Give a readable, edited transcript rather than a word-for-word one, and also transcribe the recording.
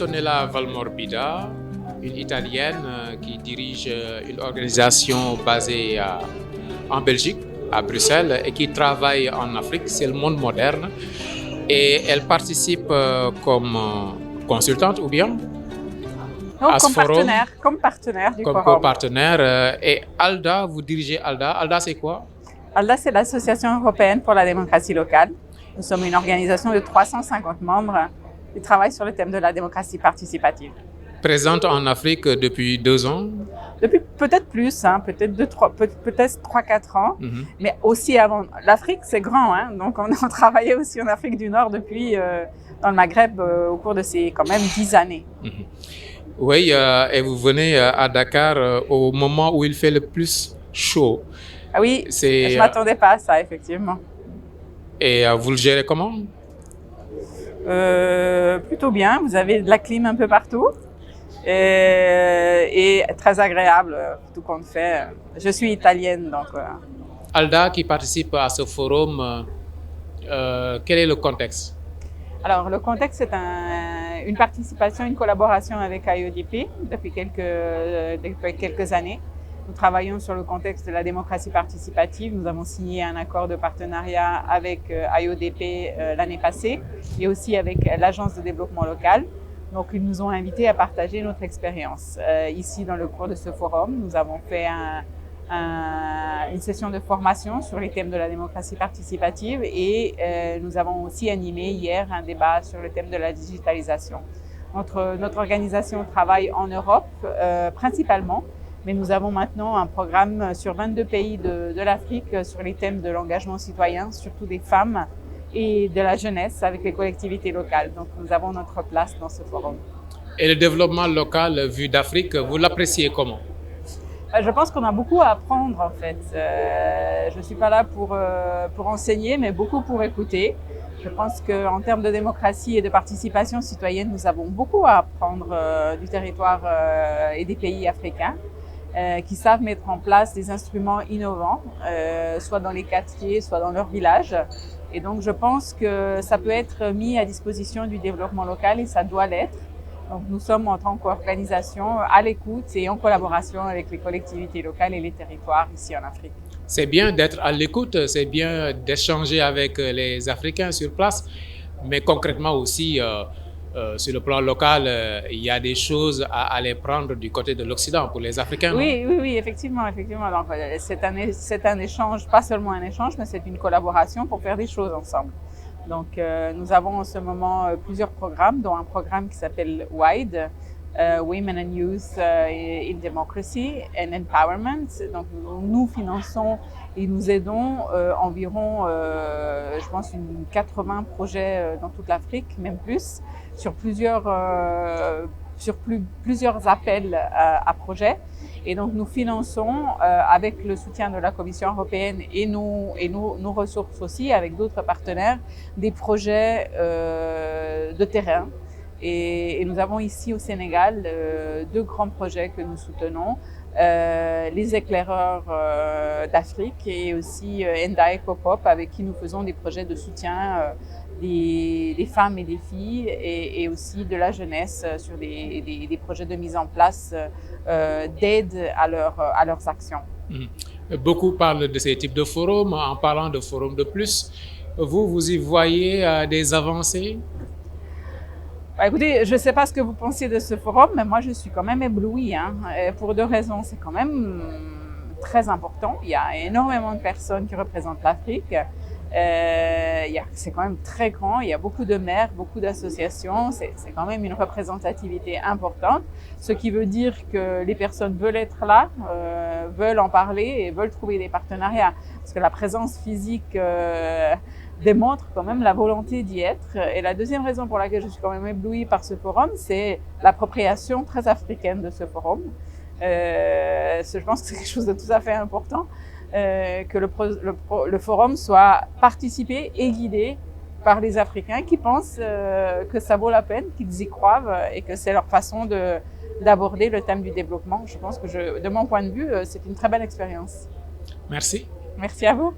Antonella Valmorbida, une Italienne qui dirige une organisation basée en Belgique, à Bruxelles, et qui travaille en Afrique, c'est le monde moderne. Et elle participe comme consultante ou bien Non, à ce forum, comme partenaire du comme forum. co-partenaire. Et ALDA, vous dirigez ALDA. ALDA, c'est quoi? ALDA, c'est l'Association européenne pour la démocratie locale. Nous sommes une organisation de 350 membres qui travaille sur le thème de la démocratie participative. Présente en Afrique depuis 2 ans? Depuis peut-être plus, peut-être 3-4 ans, mais aussi avant. L'Afrique, c'est grand, hein, donc on a travaillé aussi en Afrique du Nord depuis, dans le Maghreb, au cours de ces quand même 10 années. Oui, et vous venez à Dakar au moment où il fait le plus chaud. Ah oui, je ne m'attendais pas à ça, effectivement. Et vous le gérez comment? Plutôt bien, vous avez de la clim un peu partout. Et très agréable, tout compte fait. Je suis italienne, donc voilà. ALDA qui participe à ce forum, quel est le contexte? Alors, le contexte, c'est une participation, une collaboration avec IODP depuis quelques années. Nous travaillons sur le contexte de la démocratie participative. Nous avons signé un accord de partenariat avec IODP l'année passée et aussi avec l'Agence de développement local. Donc, ils nous ont invités à partager notre expérience. Ici, dans le cours de ce forum, nous avons fait une session de formation sur les thèmes de la démocratie participative et nous avons aussi animé hier un débat sur le thème de la digitalisation. Notre organisation travaille en Europe principalement, mais nous avons maintenant un programme sur 22 pays de l'Afrique sur les thèmes de l'engagement citoyen, surtout des femmes et de la jeunesse avec les collectivités locales. Donc, nous avons notre place dans ce forum. Et le développement local vu d'Afrique, vous l'appréciez comment? Je pense qu'on a beaucoup à apprendre, en fait. Je ne suis pas là pour enseigner, mais beaucoup pour écouter. Je pense qu'en termes de démocratie et de participation citoyenne, nous avons beaucoup à apprendre du territoire et des pays africains qui savent mettre en place des instruments innovants, soit dans les quartiers, soit dans leurs villages. Et donc, je pense que ça peut être mis à disposition du développement local et ça doit l'être. Donc, nous sommes en tant qu'organisation à l'écoute et en collaboration avec les collectivités locales et les territoires ici en Afrique. C'est bien d'être à l'écoute, c'est bien d'échanger avec les Africains sur place, mais concrètement aussi, sur le plan local, il y a des choses à aller prendre du côté de l'Occident pour les Africains. Oui, effectivement. Donc, c'est un échange, pas seulement un échange, mais c'est une collaboration pour faire des choses ensemble. Donc, nous avons en ce moment plusieurs programmes, dont un programme qui s'appelle WIDE, Women and Youth in Democracy and Empowerment. Donc, nous finançons et nous aidons environ, je pense, 80 projets dans toute l'Afrique, même plus, sur plusieurs appels à projets. Et donc, nous finançons avec le soutien de la Commission européenne et nos ressources aussi, avec d'autres partenaires, des projets de terrain. Et nous avons ici au Sénégal 2 grands projets que nous soutenons. Les éclaireurs d'Afrique et aussi Enda Ecopop avec qui nous faisons des projets de soutien des femmes et des filles et aussi de la jeunesse sur des projets de mise en place d'aide à leurs actions. Beaucoup parlent de ces types de forums. En parlant de forums de plus, vous y voyez des avancées? Écoutez, je ne sais pas ce que vous pensez de ce forum, mais moi je suis quand même éblouie, hein, pour 2 raisons. C'est quand même très important. Il y a énormément de personnes qui représentent l'Afrique. C'est quand même très grand. Il y a beaucoup de maires, beaucoup d'associations. C'est quand même une représentativité importante. Ce qui veut dire que les personnes veulent être là, veulent en parler et veulent trouver des partenariats. Parce que la présence physique démontre quand même la volonté d'y être. Et la deuxième raison pour laquelle je suis quand même éblouie par ce forum, c'est l'appropriation très africaine de ce forum. Je pense que c'est quelque chose de tout à fait important, que le forum soit participé et guidé par les Africains qui pensent que ça vaut la peine, qu'ils y croient et que c'est leur façon d'aborder le thème du développement. Je pense que de mon point de vue, c'est une très belle expérience. Merci. Merci à vous.